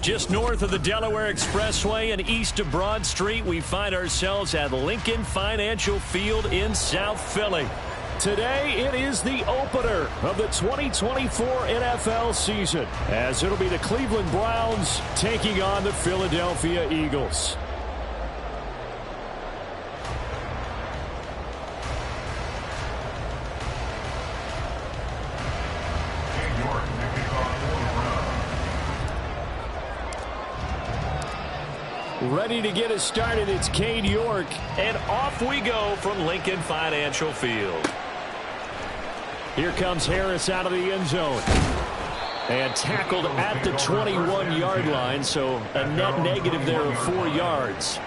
Just north of the Delaware Expressway and east of Broad Street, we find ourselves at Lincoln Financial Field in South Philly. Today, it is the opener of the 2024 NFL season, as it'll be the Cleveland Browns taking on the Philadelphia Eagles. Ready to get us started, it's Cade York, and off we go from Lincoln Financial Field. Here comes Harris out of the end zone. And tackled at the 21-yard line, so a net negative there of 4 yards.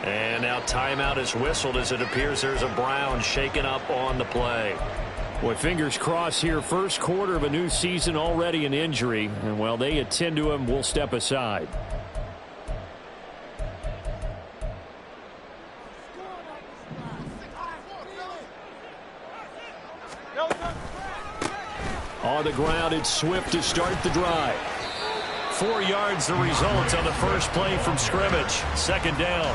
And now timeout is whistled as it appears there's a Brown shaken up on the play. Boy, fingers crossed here. First quarter of a new season, already an injury. And while they attend to him, we'll step aside. On the ground, it's Swift to start the drive. 4 yards the result on the first play from scrimmage. Second down. A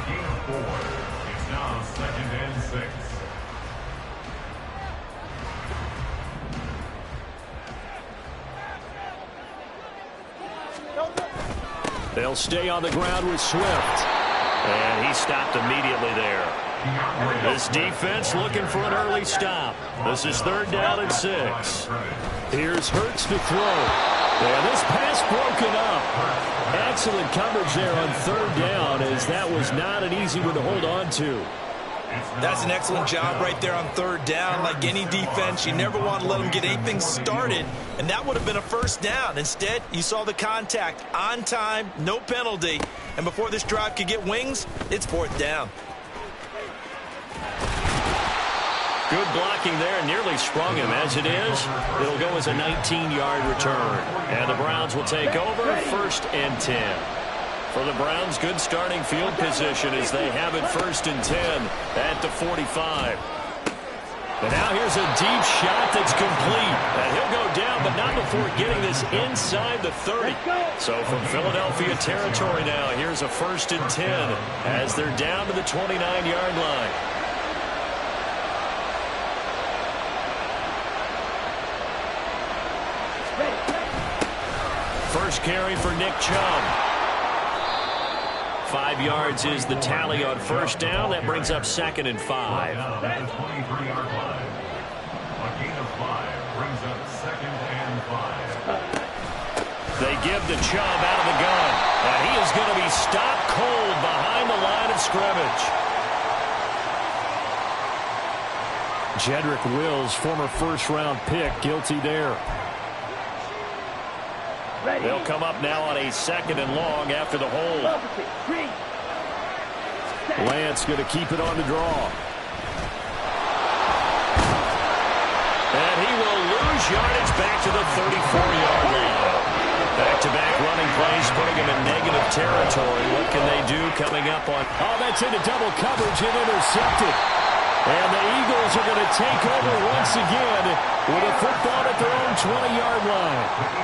gain of 4. It's now 2nd and 6. They'll stay on the ground with Swift. And he stopped immediately there. This defense looking for an early stop. This is 3rd down and 6. Here's Hurts to throw. And this pass broken up. Excellent coverage there on 3rd down, as that was not an easy one to hold on to. That's an excellent job right there on 3rd down. Like any defense, you never want to let them get anything started, and that would have been a 1st down. Instead, you saw the contact on time, no penalty, and before this drive could get wings, it's 4th down. Good blocking there, nearly sprung him. As it is, it'll go as a 19-yard return. And the Browns will take over 1st and 10. For the Browns, good starting field position as they have it 1st and 10 at the 45. And now here's a deep shot that's complete. And he'll go down, but not before getting this inside the 30. So from Philadelphia territory now, here's a 1st and 10 as they're down to the 29-yard line. First carry for Nick Chubb. 5 yards is the tally on 1st down. That brings up 2nd and 5. At the 23-yard line. A gain of 5 brings up 2nd and 5. They give the Chubb out of the gun. And he is going to be stopped cold behind the line of scrimmage. Jedrick Wills, former 1st-round pick, guilty there. They'll come up now on a 2nd and long after the hold. Lance going to keep it on the draw. And he will lose yardage back to the 34-yard line. Back-to-back running plays putting him in negative territory. What can they do coming up on? Oh, that's into double coverage and intercepted. And the Eagles are going to take over once again with a football at their own 20-yard line.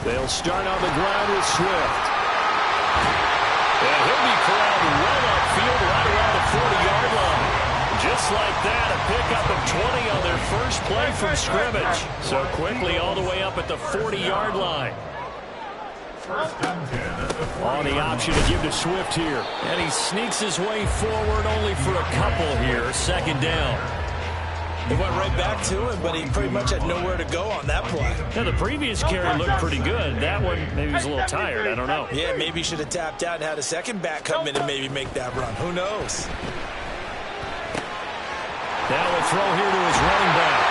They'll start on the ground with Swift. And he'll be corralled well upfield right around the 40-yard line. Just like that, a pickup of 20 on their first play from scrimmage. So quickly all the way up at the 40-yard line. On the option to give to Swift here. And he sneaks his way forward only for a couple here. 2nd down. He went right back to him, but he pretty much had nowhere to go on that play. Now, the previous carry looked pretty good. That one, maybe he was a little tired. I don't know. Yeah, maybe he should have tapped out and had a second back come in and maybe make that run. Who knows? Now a throw here to his running back.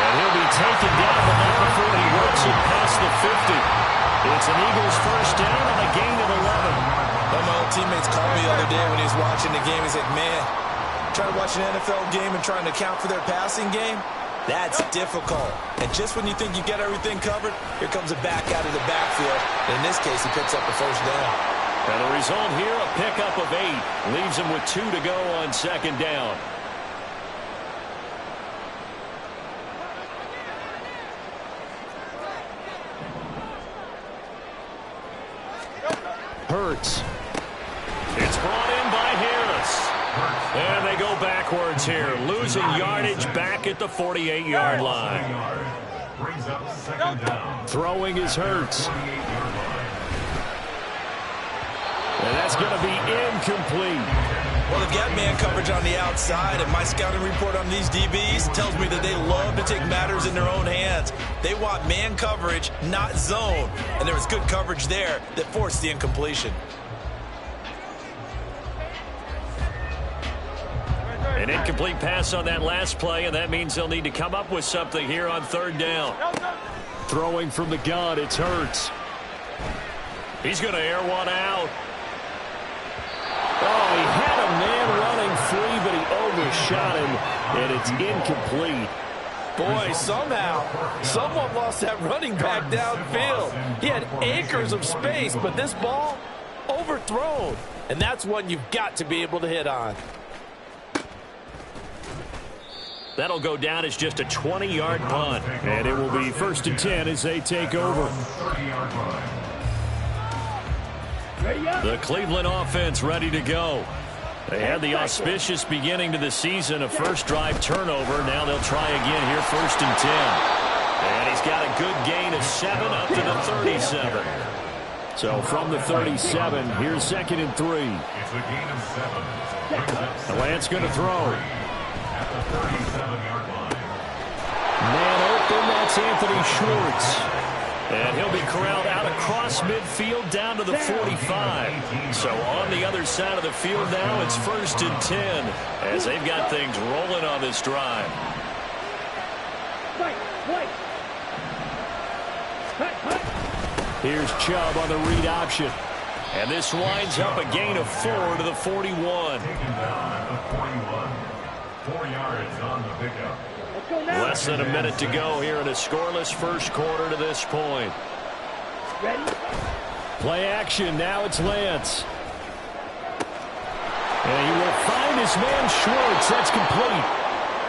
And he'll be taken down, but not before he works it past the 50. It's an Eagles 1st down on a gain of 11. One of my old teammates called me the other day when he was watching the game. He's like, man, trying to watch an NFL game and trying to account for their passing game, that's difficult. And just when you think you get everything covered, here comes a back out of the backfield. And in this case, he picks up the 1st down. And the result here, a pickup of 8. Leaves him with 2 to go on second down. Hurts. It's brought in by Harris. And they go backwards here, losing yardage back at the 48-yard line. Brings up second down. Throwing is Hurts. And that's going to be incomplete. Well, they've got man coverage on the outside, and my scouting report on these DBs tells me that they love to take matters in their own hands. They want man coverage, not zone. And there was good coverage there that forced the incompletion. An incomplete pass on that last play, and that means they'll need to come up with something here on third down. Throwing from the gun, it's Hurts. He's going to air one out. Oh, he had a man running free, but he overshot him, and it's incomplete. Boy, somehow, someone lost that running back downfield. He had acres of space, but this ball, overthrown. And that's one you've got to be able to hit on. That'll go down as just a 20-yard punt. And it will be 1st and 10 as they take over. The Cleveland offense ready to go. They had the auspicious beginning to the season, a first drive turnover. Now they'll try again here, 1st and 10. And he's got a good gain of 7 up to the 37. So from the 37, here's 2nd and 3. It's a gain of 7. Lance going to throw. At the 37-yard line. Man open, that's Anthony Schwartz. And he'll be corralled out across midfield down to the 45. So on the other side of the field now, it's 1st and 10 as they've got things rolling on this drive. Here's Chubb on the read option. And this winds up a gain of 4 to the 41. Taken down at the 41. 4 yards on the pickup. Less than a minute to go here in a scoreless first quarter to this point. Play action. Now it's Lance. And he will find his man Schwartz. That's complete.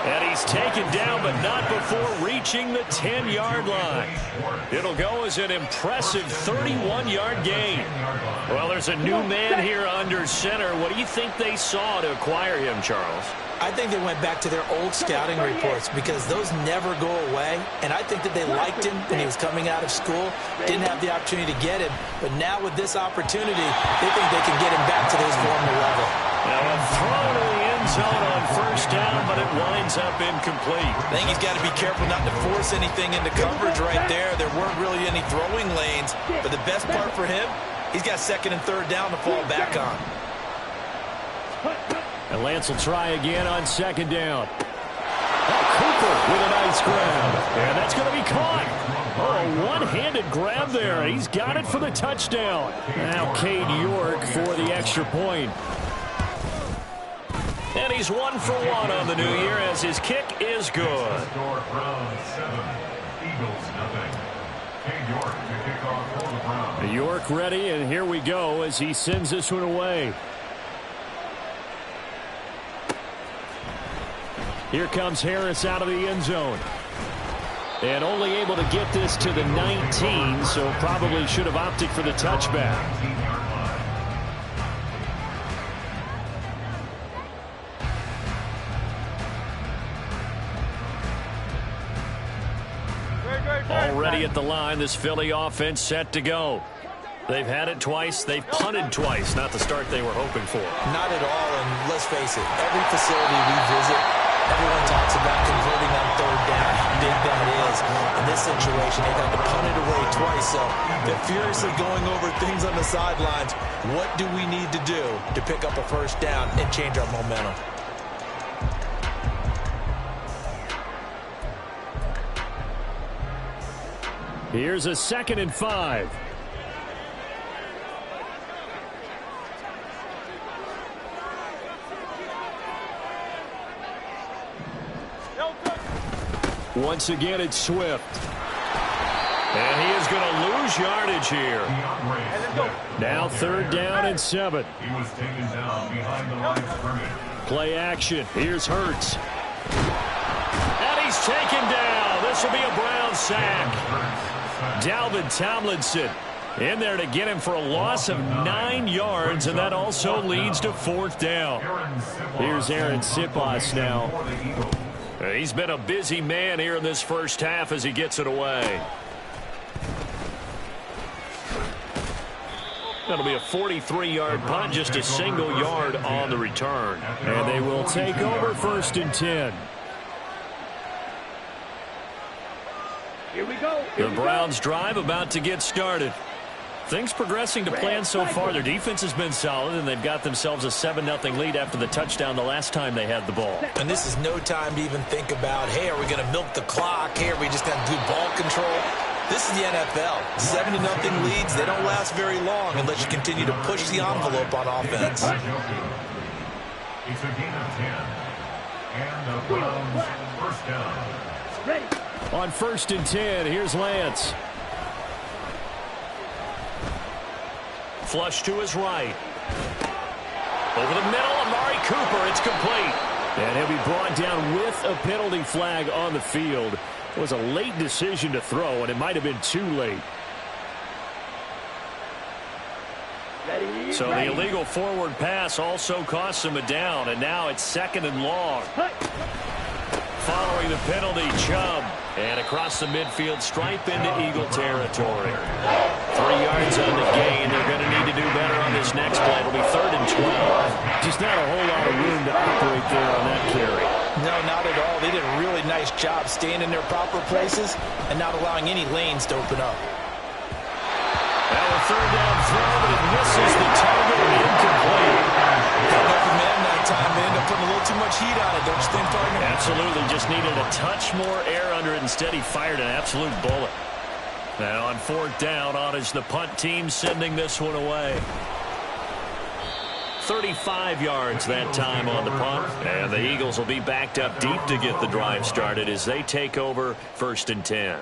And he's taken down, but not before reaching the 10-yard line. It'll go as an impressive 31-yard gain. Well, there's a new man here under center. What do you think they saw to acquire him, Charles? I think they went back to their old scouting reports because those never go away. And I think that they liked him when he was coming out of school. Didn't have the opportunity to get him. But now with this opportunity, they think they can get him back to his former level. Now a throw to the end zone on 1st down, but it winds up incomplete. I think he's got to be careful not to force anything into coverage right there. There weren't really any throwing lanes. But the best part for him, he's got 2nd and 3rd down to fall back on. And Lance will try again on 2nd down. Oh, Cooper with a nice grab. And that's going to be caught. Oh, one-handed grab there. He's got it for the touchdown. Now Cade York for the extra point. And he's 1 for 1 on the new year as his kick is good. Score Browns 7, Eagles nothing. Cade York to kick off for the Browns. York ready, and here we go as he sends this one away. Here comes Harris out of the end zone. And only able to get this to the 19, so probably should have opted for the touchback. 19-yard line. Already at the line, this Philly offense set to go. They've had it twice. They've punted twice. Not the start they were hoping for. Not at all, and let's face it, every facility we visit, everyone talks about converting on 3rd down, how big that is. In this situation, they've had to punt it away twice, so they're furiously going over things on the sidelines. What do we need to do to pick up a 1st down and change our momentum? Here's a 2nd and 5. Once again, it's Swift. And he is going to lose lose yardage here. Now 3rd down and 7. He was taken down behind the line of scrimmage. Play action. Here's Hurts. And he's taken down. This will be a Brown sack. Dalvin Tomlinson in there to get him for a loss of 9 yards, and that also leads to 4th down. Here's Aaron Sipos now. He's been a busy man here in this first half as he gets it away. That'll be a 43-yard punt, just a single yard on the return. And they will take over 1st and 10. Here we go. The Browns drive about to get started. Things progressing to plan so far. Their defense has been solid, and they've got themselves a 7-0 lead after the touchdown the last time they had the ball. And this is no time to even think about, hey, are we going to milk the clock? Hey, are we just going to do ball control? This is the NFL. 7-0 leads, they don't last very long unless you continue to push the envelope on offense. It's a gain of 10. And the Browns first down. Ready. On 1st and 10, here's Lance. Flush to his right. Over the middle, Amari Cooper. It's complete. And he'll be brought down with a penalty flag on the field. It was a late decision to throw, and it might have been too late. Ready. So the illegal forward pass also costs him a down, and now it's 2nd and long. Following the penalty, Chubb. And across the midfield stripe into Eagle territory. 3 yards on the gain. They're going to need to do better on this next play. It'll be 3rd and 12. Just not a whole lot of room to operate there on that carry. No, not at all. They did a really nice job staying in their proper places and not allowing any lanes to open up. Now a 3rd down throw, but it misses the target and incomplete. Got nothing man that time. They end up putting a little too much heat on it, don't you think, partner? Absolutely. Just needed a touch more air under it. Instead, he fired an absolute bullet. Now on 4th down, on is the punt team sending this one away. 35 yards that time on the punt. And the Eagles will be backed up deep to get the drive started as they take over 1st and 10.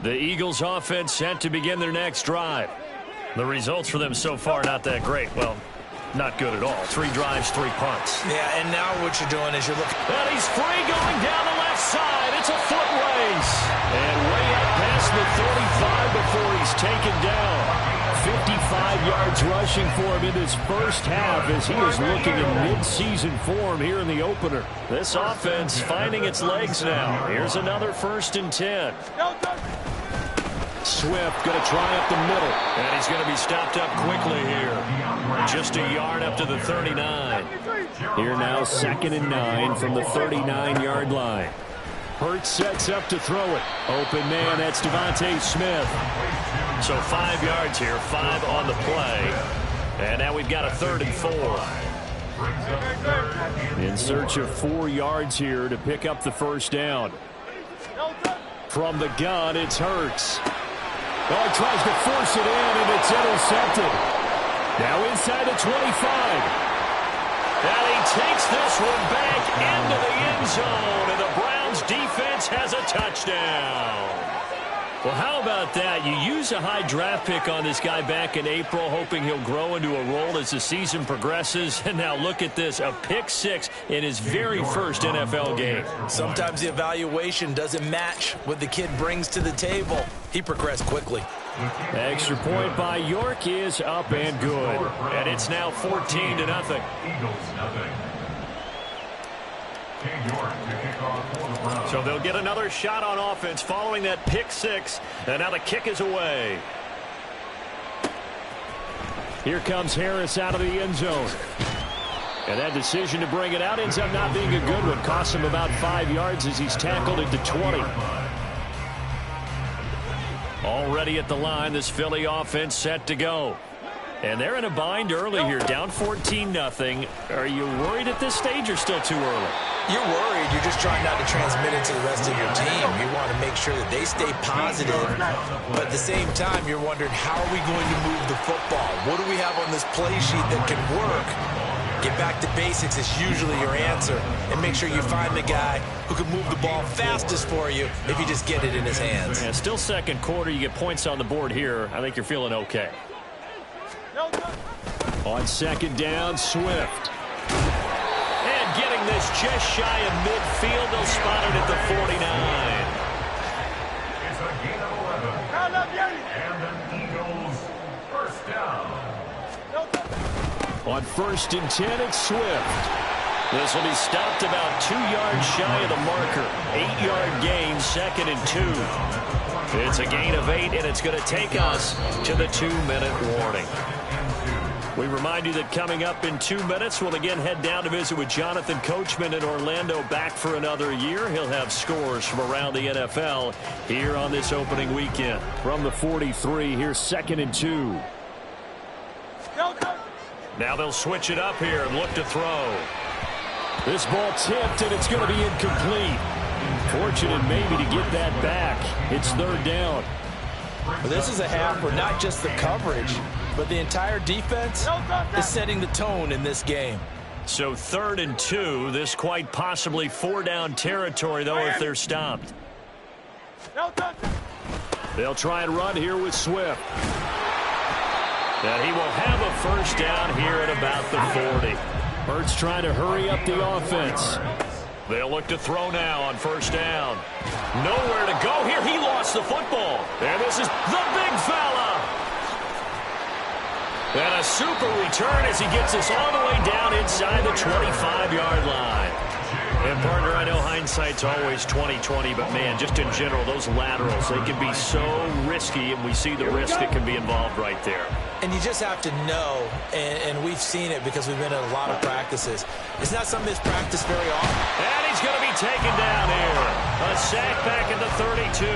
The Eagles offense set to begin their next drive. The results for them so far not that great. Well, not good at all. 3 drives, 3 punts. Yeah, and now what you're doing is you're looking. And he's free going down the left side. It's a foot race. And way up past the 35 before he's taken down. 55 yards rushing for him in this first half as he is looking in mid-season form here in the opener. This offense finding its legs now. Here's another 1st and 10. Swift going to try up the middle. And he's going to be stopped up quickly here. Just a yard up to the 39. Here now 2nd and 9 from the 39-yard line. Hurts sets up to throw it. Open man, that's Devontae Smith. So 5 yards here, 5 on the play. And now we've got a 3rd and 4. In search of 4 yards here to pick up the first down. From the gun, it's Hurts. Oh, he tries to force it in, and it's intercepted. Now inside the 25. And he takes this one back into the end zone, and the Browns defense has a touchdown. Well, how about that? You use a high draft pick on this guy back in April, hoping he'll grow into a role as the season progresses. And now look at this, a pick 6 in his very first NFL game. Sometimes the evaluation doesn't match what the kid brings to the table. He progressed quickly. Extra point by York is up and good. And it's now 14-0. Eagles nothing. York to kick off for the Browns. So they'll get another shot on offense following that pick 6. And now the kick is away. Here comes Harris out of the end zone. And that decision to bring it out ends up not being a good one. Costs him about 5 yards as he's tackled into 20. Already at the line, this Philly offense set to go. And they're in a bind early here, down 14-0. Are you worried at this stage or still too early? You're worried. You're just trying not to transmit it to the rest of your team. You want to make sure that they stay positive. But at the same time, you're wondering, how are we going to move the football? What do we have on this play sheet that can work? Get back to basics is usually your answer. And make sure you find the guy who can move the ball fastest for you if you just get it in his hands. Yeah, still second quarter. You get points on the board here. I think you're feeling okay. On second down, Swift. And getting this just shy of midfield. They'll spot it at the 49. It's a gain of 11. And an Eagles first down. On 1st and 10, it's Swift. This will be stopped about 2 yards shy of the marker. 8-yard gain, 2nd and 2. It's a gain of 8, and it's going to take us to the 2-minute warning. We remind you that coming up in 2 minutes, we'll again head down to visit with Jonathan Coachman in Orlando, back for another year. He'll have scores from around the NFL here on this opening weekend. From the 43, here's 2nd and 2. Now they'll switch it up here and look to throw. This ball tipped, and it's going to be incomplete. Fortunate maybe to get that back. It's 3rd down. Well, this is a half where not just the coverage, but the entire defense is setting the tone in this game. So 3rd and 2. This quite possibly 4-down territory, though, if they're stopped. They'll try and run here with Swift. And he will have a first down here at about the 40. Hurts trying to hurry up the offense. They'll look to throw now on 1st down. Nowhere to go here. He lost the football. And this is the big fella. And a super return as he gets us all the way down inside the 25-yard line. And, partner, I know hindsight's always 20/20, but, man, just in general, those laterals, they can be so risky, and we see the risk that can be involved right there. And you just have to know, and we've seen it because we've been in a lot of practices. It's not something that's practiced very often. And he's going to be taken down here. A sack back at the 32.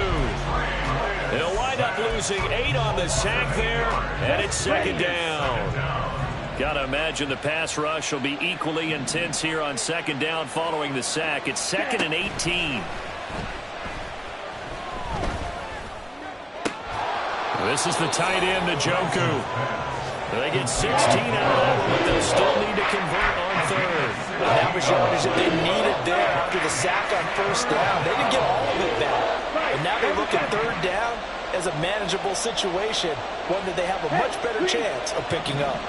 They'll wind up losing 8 on the sack there, and it's 2nd down. Got to imagine the pass rush will be equally intense here on 2nd down following the sack. It's 2nd and 18. This is the tight end, Njoku. They get 16 out of that one, but they'll still need to convert on 3rd. That was yardage that they needed there after the sack on 1st down. They didn't get all of it back. And now they look at 3rd down as a manageable situation, one that they have a much better chance of picking up.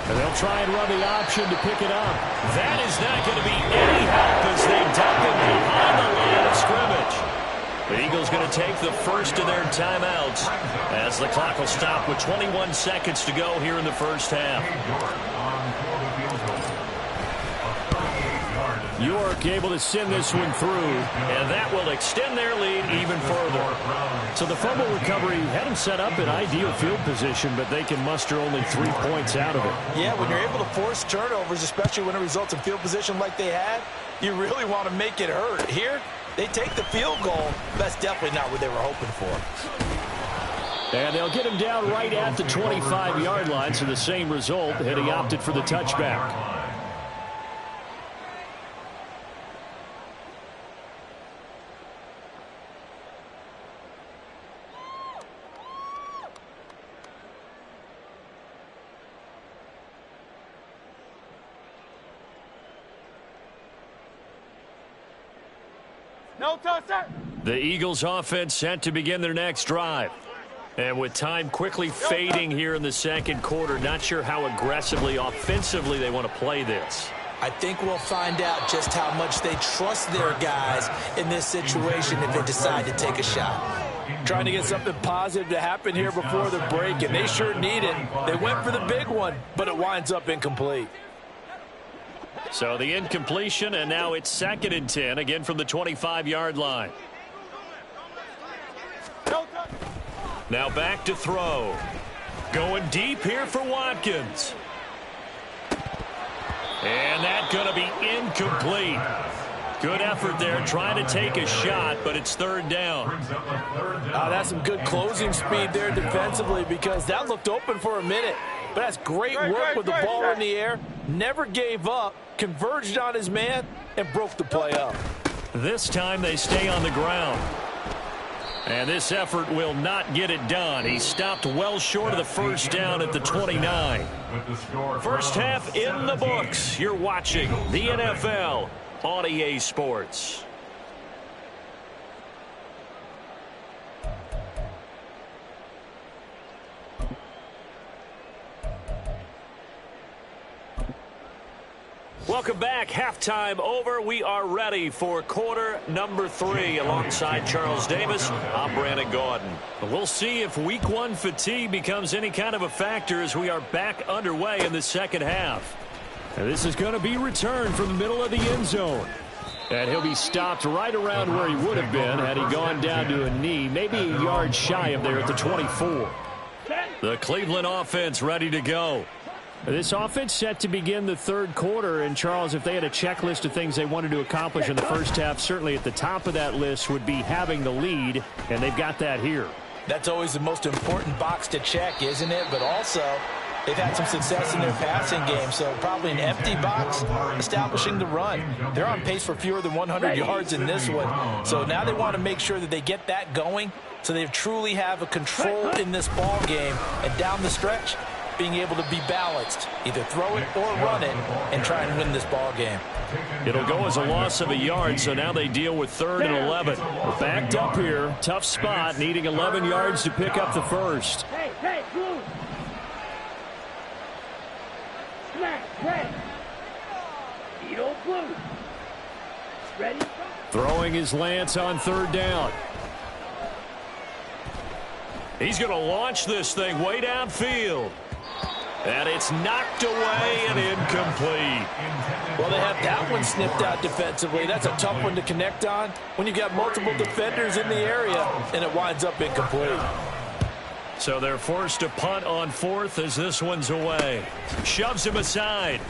And they'll try and run the option to pick it up. That is not going to be any help as they dump it behind the line of scrimmage. The Eagles going to take the first of their timeouts as the clock will stop with 21 seconds to go here in the first half. York able to send this one through, and that will extend their lead even further. So the fumble recovery had them set up in ideal field position, but they can muster only 3 points out of it. Yeah, when you're able to force turnovers, especially when it results in field position like they had, you really want to make it hurt. Here, they take the field goal. That's definitely not what they were hoping for. And they'll get him down right at the 25-yard line, so the same result, and he opted for the touchback. The Eagles offense set to begin their next drive. And with time quickly fading here in the second quarter, not sure how aggressively, offensively they want to play this. I think we'll find out just how much they trust their guys in this situation if they decide to take a shot. Trying to get something positive to happen here before the break, and they sure need it. They went for the big one, but it winds up incomplete. So the incompletion, and now it's 2nd and 10, again from the 25-yard line. Now back to throw. Going deep here for Watkins. And that's going to be incomplete. Good effort there, trying to take a shot, but it's 3rd down. That's some good closing speed there defensively, because that looked open for a minute. But that's great work with the ball in the air. Never gave up, converged on his man, and broke the play up. This time they stay on the ground. And this effort will not get it done. He stopped well short of the first down at the 29. First half in the books. You're watching the NFL on EA Sports. Welcome back. Halftime over. We are ready for quarter number 3. Alongside Charles Davis, I'm Brandon Gaudin. We'll see if week 1 fatigue becomes any kind of a factor as we are back underway in the second half. And this is going to be returned from the middle of the end zone. And he'll be stopped right around where he would have been had he gone down to a knee, maybe a yard shy of there at the 24. The Cleveland offense ready to go. This offense set to begin the third quarter, and Charles, if they had a checklist of things they wanted to accomplish in the first half, certainly at the top of that list would be having the lead, and they've got that here. That's always the most important box to check, isn't it? But also, they've had some success in their passing game, so probably an empty box establishing the run. They're on pace for fewer than 100 yards in this one, so now they want to make sure that they get that going so they truly have a control in this ball game, and down the stretch, being able to be balanced, either throw it or run it, and try and win this ball game. It'll go as a loss of a yard, so now they deal with 3rd and 11. We're backed up here. Tough spot, needing 11 yards to pick up the first. Hey, blue. Smack, red. Beetle, blue. Ready? Throwing is Lance on 3rd down. He's going to launch this thing way downfield. And it's knocked away and incomplete. Well, they have that one snipped out defensively. That's a tough one to connect on when you've got multiple defenders in the area, and it winds up incomplete. So they're forced to punt on 4th as this one's away. Shoves him aside.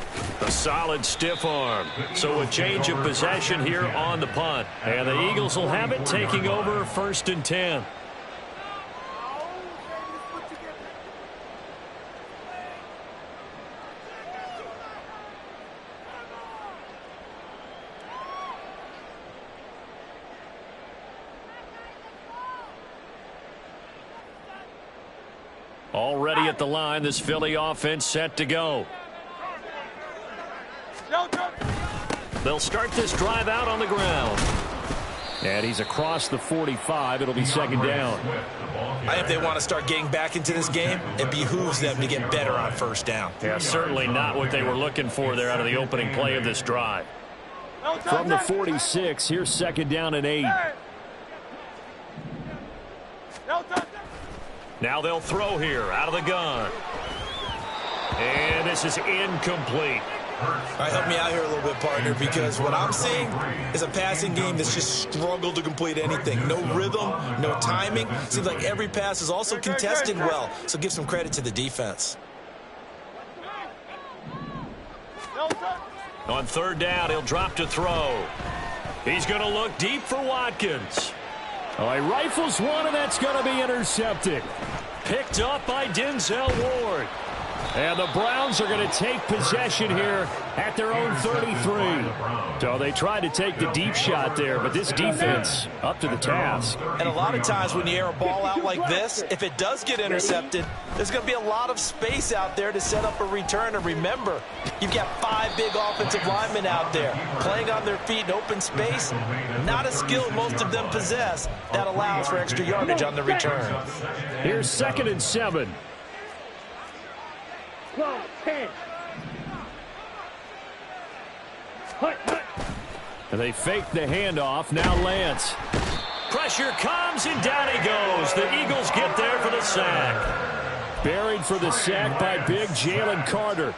A solid stiff arm. So a change of possession here on the punt. And the Eagles will have it, taking over 1st and 10. Already at the line, this Philly offense set to go. They'll start this drive out on the ground. And he's across the 45. It'll be 2nd down. I think they want to start getting back into this game. It behooves them to get better on 1st down. Yeah, certainly not what they were looking for there out of the opening play of this drive. From the 46, here's 2nd down and 8. Now they'll throw here out of the gun. And this is incomplete. All right, help me out here a little bit, partner, because what I'm seeing is a passing game that's just struggled to complete anything. No rhythm, no timing. Seems like every pass is also contested well, so give some credit to the defense. On 3rd down, he'll drop to throw. He's going to look deep for Watkins. Oh, he rifles one, and that's going to be intercepted. Picked up by Denzel Ward. And the Browns are going to take possession here at their own 33. So they tried to take the deep shot there, but this defense up to the task. And a lot of times when you air a ball out like this, if it does get intercepted, there's going to be a lot of space out there to set up a return. And remember, you've got 5 big offensive linemen out there playing on their feet in open space. Not a skill most of them possess that allows for extra yardage on the return. Here's 2nd and 7. 12, 10. Hut. And they fake the handoff. Now Lance. Pressure comes, and down he goes. The Eagles get there for the sack. Buried for the sack by big Jalen Carter.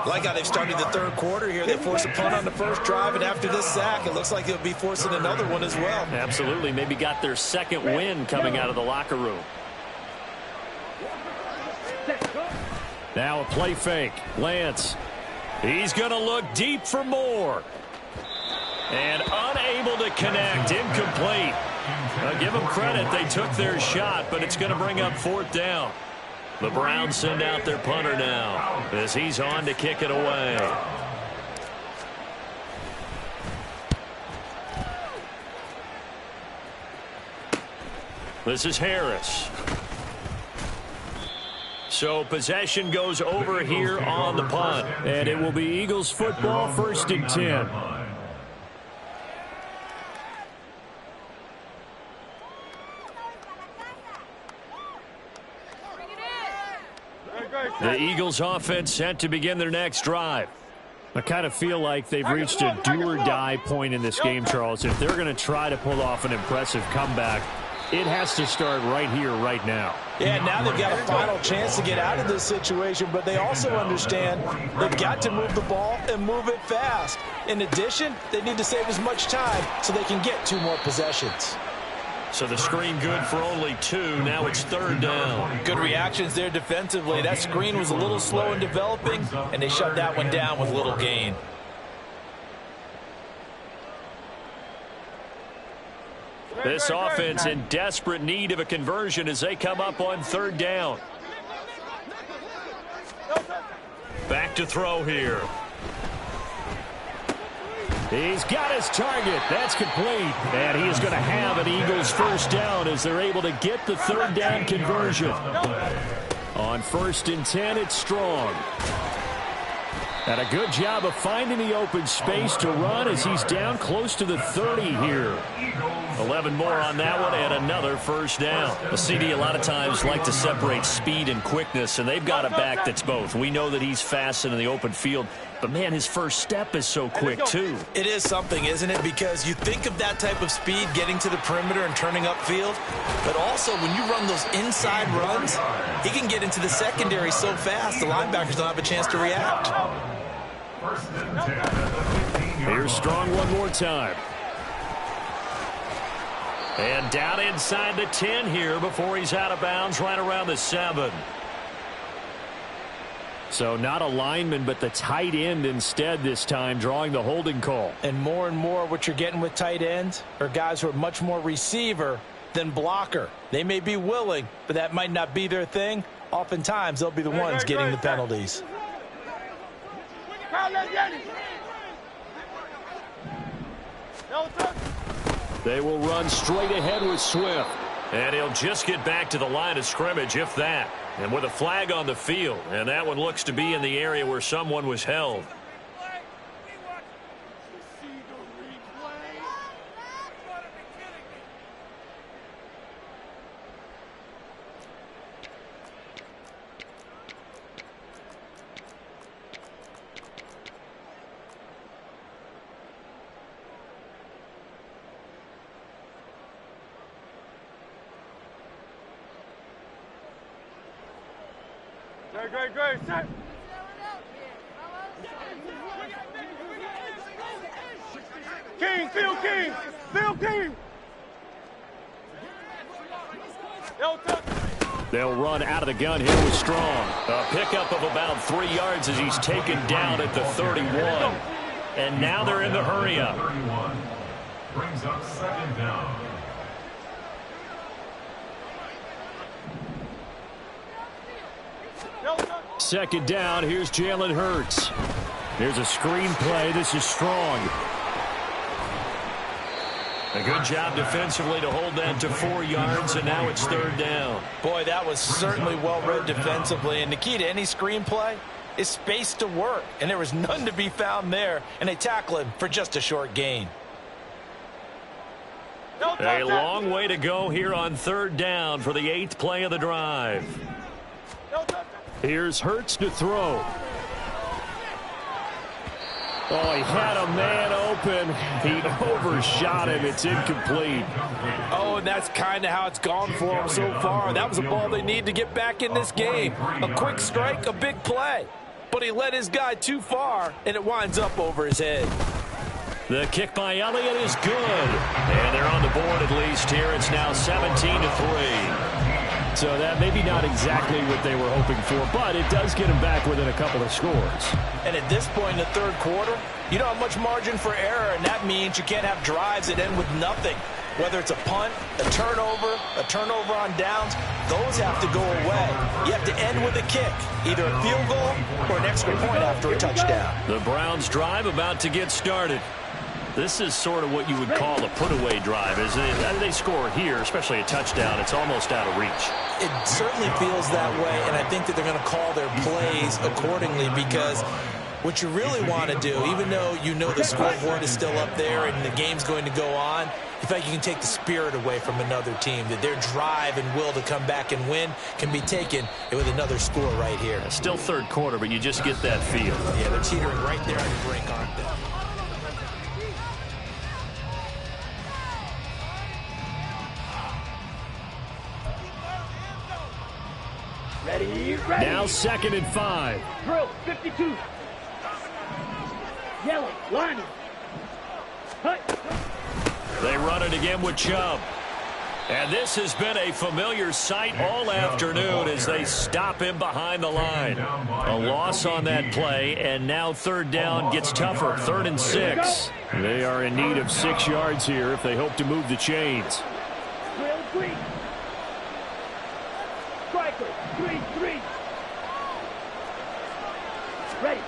Like how they've started the 3rd quarter here. They forced a punt on the first drive, and after this sack, it looks like they'll be forcing another one as well. Absolutely. Maybe got their 2nd win coming out of the locker room. Now a play fake. Lance. He's going to look deep for more. And unable to connect. Incomplete. Give them credit. They took their shot, but it's going to bring up 4th down. The Browns send out their punter now as he's on to kick it away. This is Harris. So possession goes over here on the punt. And it will be Eagles football, 1st and 10. The Eagles offense set to begin their next drive. I kind of feel like they've reached a do-or-die point in this game, Charles. If they're going to try to pull off an impressive comeback, it has to start right here, right now. Yeah, now they've got a final chance to get out of this situation, but they also understand they've got to move the ball and move it fast. In addition, they need to save as much time so they can get 2 more possessions. So the screen good for only 2. Now it's 3rd down. Good reactions there defensively. That screen was a little slow in developing, and they shut that one down with little gain. This offense in desperate need of a conversion as they come up on 3rd down. Back to throw here. He's got his target. That's complete. And he is going to have an Eagles 1st down as they're able to get the 3rd down conversion. On 1st and 10, it's Strong. And a good job of finding the open space to run as he's down close to the 30 here. 11 more on that one and another 1st down. A CD a lot of times like to separate speed and quickness, and they've got a back that's both. We know that he's fast in the open field, but, man, his first step is so quick, too. It is something, isn't it? Because you think of that type of speed getting to the perimeter and turning upfield, but also when you run those inside runs, he can get into the secondary so fast the linebackers don't have a chance to react. Here's Strong one more time. And down inside the 10 here before he's out of bounds right around the 7. So not a lineman, but the tight end instead this time, drawing the holding call. And more what you're getting with tight ends are guys who are much more receiver than blocker. They may be willing, but that might not be their thing. Oftentimes, they'll be the ones getting the penalties. They will run straight ahead with Swift. And he'll just get back to the line of scrimmage, if that. And with a flag on the field. And that one looks to be in the area where someone was held. Great, set. Phil King. They'll run out of the gun here with Strong. A pickup of about 3 yards as he's taken down at the 31. And now they're in the hurry-up. 31 brings up 2nd down. Second down, here's Jalen Hurts. There's a screen play. This is Strong. A good job defensively to hold that to 4 yards, and now it's 3rd down. Boy, that was certainly well read defensively. And the key to any screen play is space to work. And there was none to be found there. And they tackle him for just a short gain. A long way to go here on 3rd down for the 8th play of the drive. Here's Hurts to throw. Oh, he had a man open. He overshot him. It's incomplete. Oh, and that's kind of how it's gone for him so far. That was a ball they need to get back in this game. A quick strike, a big play. But he led his guy too far, and it winds up over his head. The kick by Elliott is good. And they're on the board at least here. It's now 17-3. So that maybe not exactly what they were hoping for, but it does get them back within a couple of scores. And at this point in the 3rd quarter, you don't have much margin for error, and that means you can't have drives that end with nothing. Whether it's a punt, a turnover on downs, those have to go away. You have to end with a kick, either a field goal or an extra point after a touchdown. The Browns drive about to get started. This is sort of what you would call a put-away drive, isn't it? They score here, especially a touchdown. It's almost out of reach. It certainly feels that way, and I think that they're going to call their plays accordingly because what you really want to do, even though you know the scoreboard is still up there and the game's going to go on, in fact, you can take the spirit away from another team, that their drive and will to come back and win can be taken with another score right here. Still third quarter, but you just get that feel. Yeah, they're teetering right there on the brink, aren't they? Ready. Now 2nd and 5. Drill, 52. Yellow, lining. They run it again with Chubb. And this has been a familiar sight all afternoon as they stop him behind the line. A loss on that play, and now 3rd down gets tougher. 3rd and 6. They are in need of 6 yards here if they hope to move the chains. Drill, 3. Striker, 3. Ready.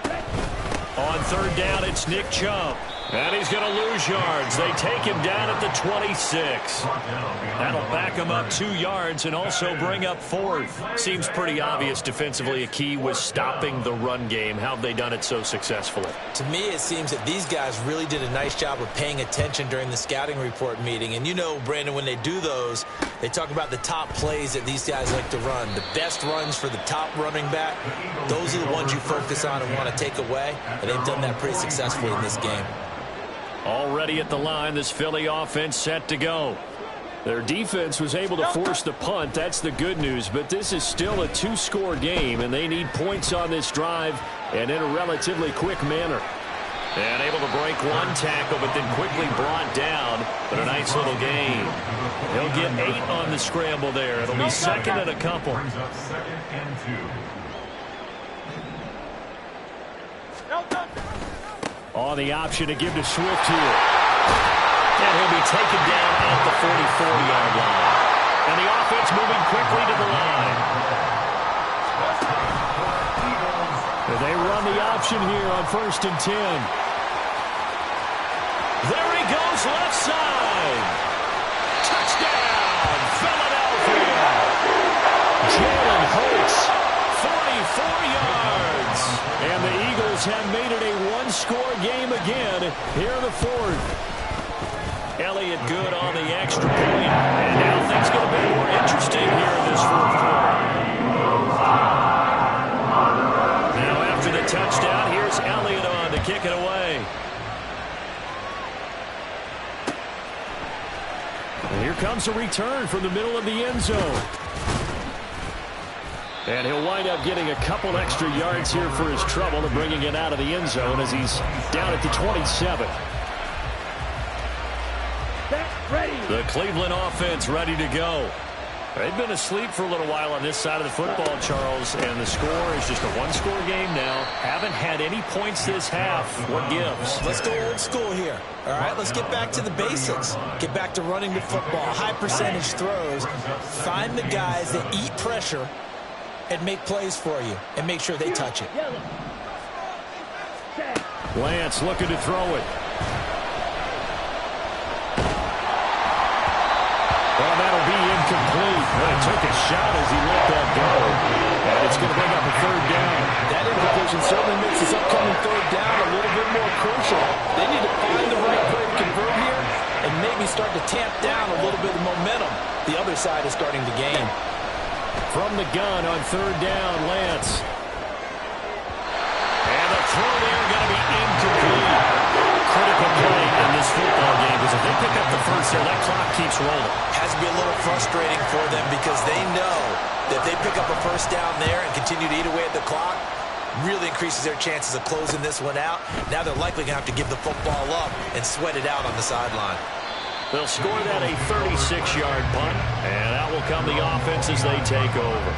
On 3rd down, it's Nick Chubb. And he's going to lose yards. They take him down at the 26. That'll back him up 2 yards and also bring up 4th. Seems pretty obvious defensively a key was stopping the run game. How have they done it so successfully? To me, it seems that these guys really did a nice job of paying attention during the scouting report meeting. And you know, Brandon, when they do those, they talk about the top plays that these guys like to run. The best runs for the top running back, those are the ones you focus on and want to take away. And they've done that pretty successfully in this game. Already at the line, this Philly offense set to go. Their defense was able to force the punt. That's the good news, but this is still a 2-score game, and they need points on this drive and in a relatively quick manner. And able to break 1 tackle, but then quickly brought down. But a nice little gain. He'll get 8 on the scramble there. It'll be 2nd and a couple. Brings up 2nd and 2. On the option to give to Swift here. And he'll be taken down at the 44-yard line. And the offense moving quickly to the line. They run the option here on 1st and 10. There he goes, left side. Touchdown, Philadelphia. Jalen Hurts, 44 yards. And the Eagles have made it a 1-score game again here in the 4th. Elliott good on the extra point. And now things get a bit more interesting here in this 4th quarter. Now after the touchdown, here's Elliott on to kick it away. And here comes a return from the middle of the end zone. And he'll wind up getting a couple extra yards here for his trouble and bringing it out of the end zone as he's down at the 27. The Cleveland offense ready to go. They've been asleep for a little while on this side of the football, Charles, and the score is just a 1-score game now. Haven't had any points this half. What gives? Let's go old school here. All right, let's get back to the basics. Get back to running the football, high percentage throws. Find the guys that eat pressure and make plays for you and make sure they touch it. Lance looking to throw it. Well, that'll be incomplete. But it took a shot as he let that go. And it's going to bring up a 3rd down. That implication certainly makes this upcoming 3rd down a little bit more crucial. They need to find the right play to convert here and maybe start to tamp down a little bit of momentum the other side is starting to gain. From the gun on 3rd down, Lance. And the throw there going to be incomplete. Critical play in this football game because if they pick up the first there, that clock keeps rolling. Has to be a little frustrating for them because they know that if they pick up a 1st down there and continue to eat away at the clock, really increases their chances of closing this one out. Now they're likely going to have to give the football up and sweat it out on the sideline. They'll score that a 36-yard punt, and out will come the offense as they take over.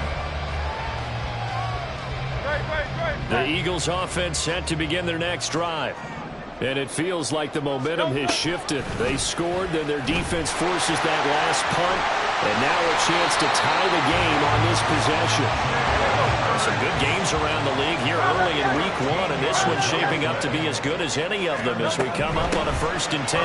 The Eagles offense set to begin their next drive. And it feels like the momentum has shifted. They scored, then their defense forces that last punt, and now a chance to tie the game on this possession. Some good games around the league here early in week 1, and this one's shaping up to be as good as any of them as we come up on a 1st and 10.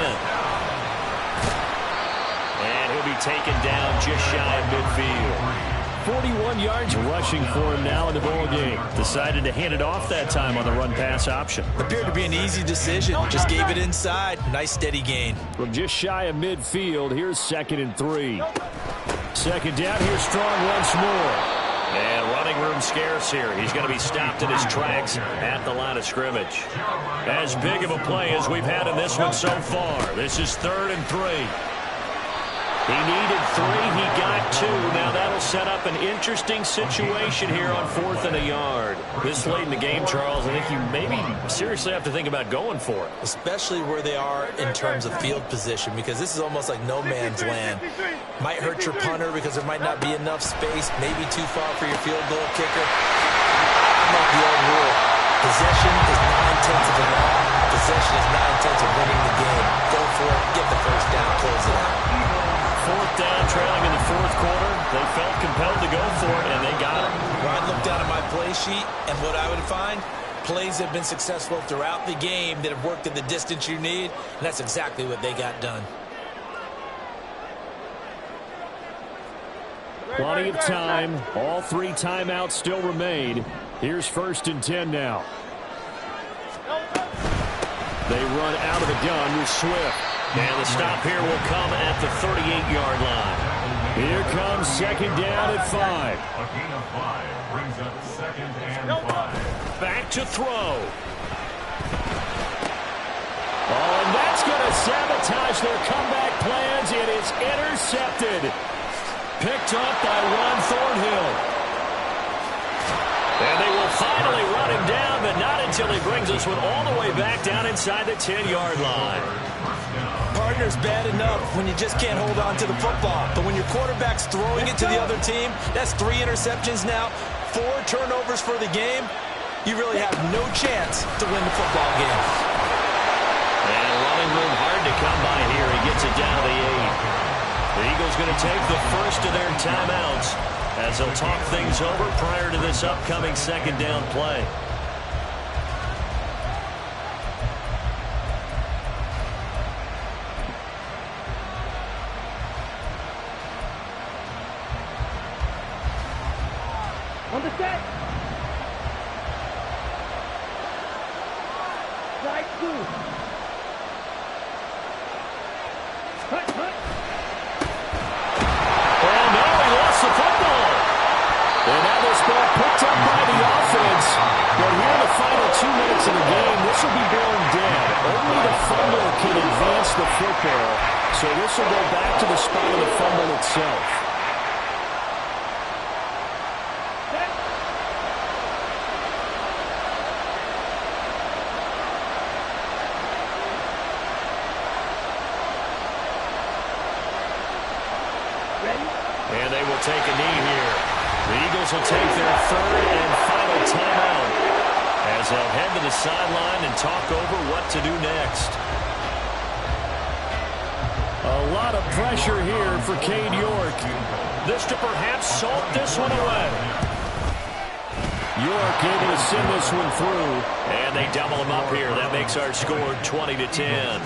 And he'll be taken down just shy of midfield. 41 yards rushing for him now in the ball game. Decided to hand it off that time on the run-pass option. Appeared to be an easy decision. Just gave it inside. Nice steady gain. From just shy of midfield, here's 2nd and 3. 2nd down, here's Strong once more. And running room scarce here. He's going to be stopped in his tracks at the line of scrimmage. As big of a play as we've had in this one so far. This is 3rd and 3. He needed 3. He got 2. Now that'll set up an interesting situation here on 4th and a yard. This late in the game, Charles, I think you maybe seriously have to think about going for it. Especially where they are in terms of field position, because this is almost like no man's land. Might hurt your punter because there might not be enough space, maybe too far for your field goal kicker. I'm like the old rule. Possession is 9/10 of the law. Possession is 9/10 of winning the game. Go for it. Get the first down. Close it out. 4th down, trailing in the 4th quarter. They felt compelled to go for it, and they got it. Well, I looked down at my play sheet, and what I would find, plays have been successful throughout the game that have worked at the distance you need, and that's exactly what they got done. Plenty of time. All 3 timeouts still remain. Here's 1st and 10 now. They run out of the gun with Swift. And the stop here will come at the 38-yard line. Here comes 2nd down at 5. A gain of 5 brings up 2nd and 5. Back to throw. Oh, and that's going to sabotage their comeback plans. It is intercepted. Picked up by Ron Thornhill. And they will finally run him down, but not until he brings this one all the way back down inside the 10-yard line. Partner's bad enough when you just can't hold on to the football. But when your quarterback's throwing it to the other team, that's 3 interceptions now, 4 turnovers for the game. You really have no chance to win the football game. And running room hard to come by here. He gets it down to the 8. The Eagles going to take the first of their timeouts as they'll talk things over prior to this upcoming 2nd down play. On the set. Strike 2. Hut, hut. Oh, no, he lost the football. And now this ball picked up by the offense. But here in the final 2 minutes of the game, this will be blown dead. Only the fumbler can advance the football. So this will go back to the spot of the fumble itself. And they will take a knee here. The Eagles will take their 3rd and final timeout as they'll head to the sideline and talk over what to do next. A lot of pressure here for Cade York. This to perhaps salt this one away. York able to send this one through. And they double him up here. That makes our score 20-10.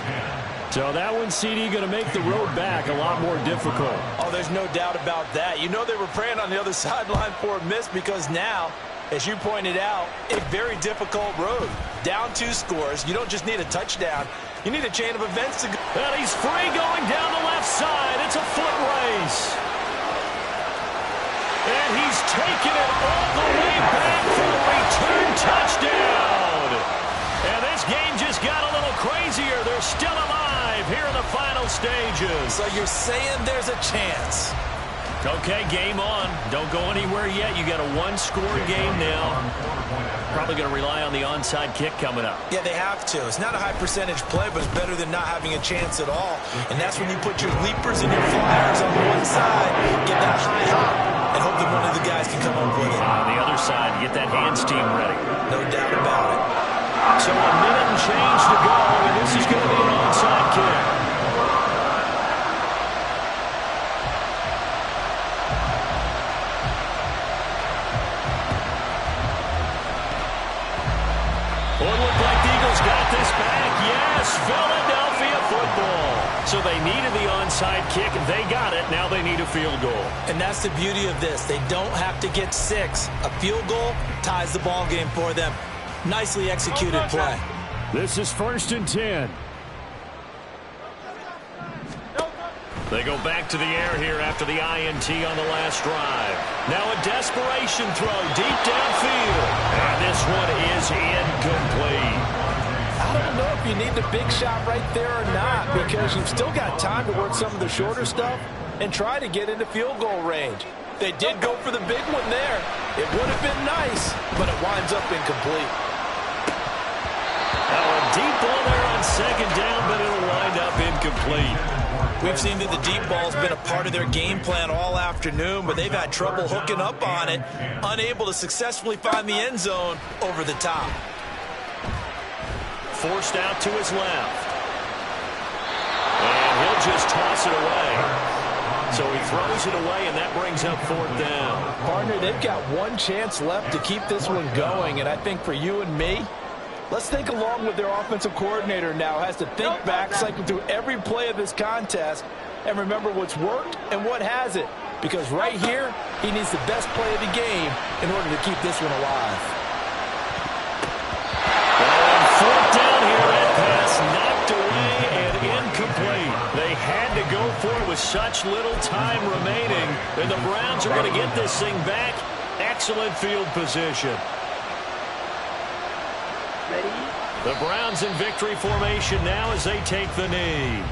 So that one, CD, going to make the road back a lot more difficult. Oh, there's no doubt about that. You know they were praying on the other sideline for a miss because now, as you pointed out, a very difficult road. Down 2 scores. You don't just need a touchdown. You need a chain of events to go. And he's free going down the left side. It's a foot race. And he's taken it all the way back for the return touchdown. And this game just got a little crazier. They're still alive here in the final stages. So you're saying there's a chance. Okay, game on. Don't go anywhere yet. You got a 1-score game now. Probably going to rely on the onside kick coming up. Yeah, they have to. It's not a high percentage play, but it's better than not having a chance at all. And that's when you put your leapers and your flyers on one side, get that high hop, and hope that one of the guys can come up with it. On the other side, get that hands team ready. No doubt about it. So a minute and change to go, and this is going to be an onside kick. So they needed the onside kick. They got it. Now they need a field goal. And that's the beauty of this. They don't have to get 6. A field goal ties the ball game for them. Nicely executed play. This is 1st and 10. They go back to the air here after the INT on the last drive. Now a desperation throw deep downfield. And this one is incomplete. I don't know if you need the big shot right there or not, because you've still got time to work some of the shorter stuff and try to get into field goal range. They did go for the big one there. It would have been nice, but it winds up incomplete. Now a deep ball there on 2nd down, but it'll wind up incomplete. We've seen that the deep ball's been a part of their game plan all afternoon, but they've had trouble hooking up on it, unable to successfully find the end zone over the top. Forced out to his left. And he'll just toss it away. So he throws it away, and that brings up 4th down. Partner, they've got one chance left to keep this one going, and I think for you and me, let's think along with their offensive coordinator now. Has to think back, cycle through every play of this contest, and remember what's worked and what hasn't. Because right here, he needs the best play of the game in order to keep this one alive. And 4th down here, that pass knocked away and incomplete. They had to go for it with such little time remaining, and the Browns are going to get this thing back. Excellent field position. The Browns in victory formation now as they take the knee.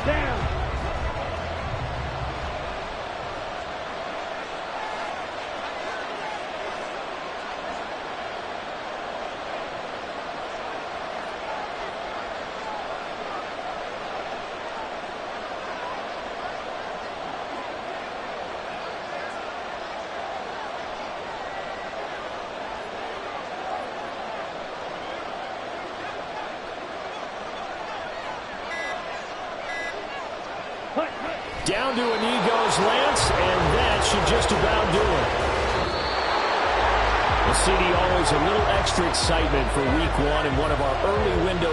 Down. Down to a knee goes Lance, and that should just about do it. Well, CD, always a little extra excitement for week 1 in one of our early window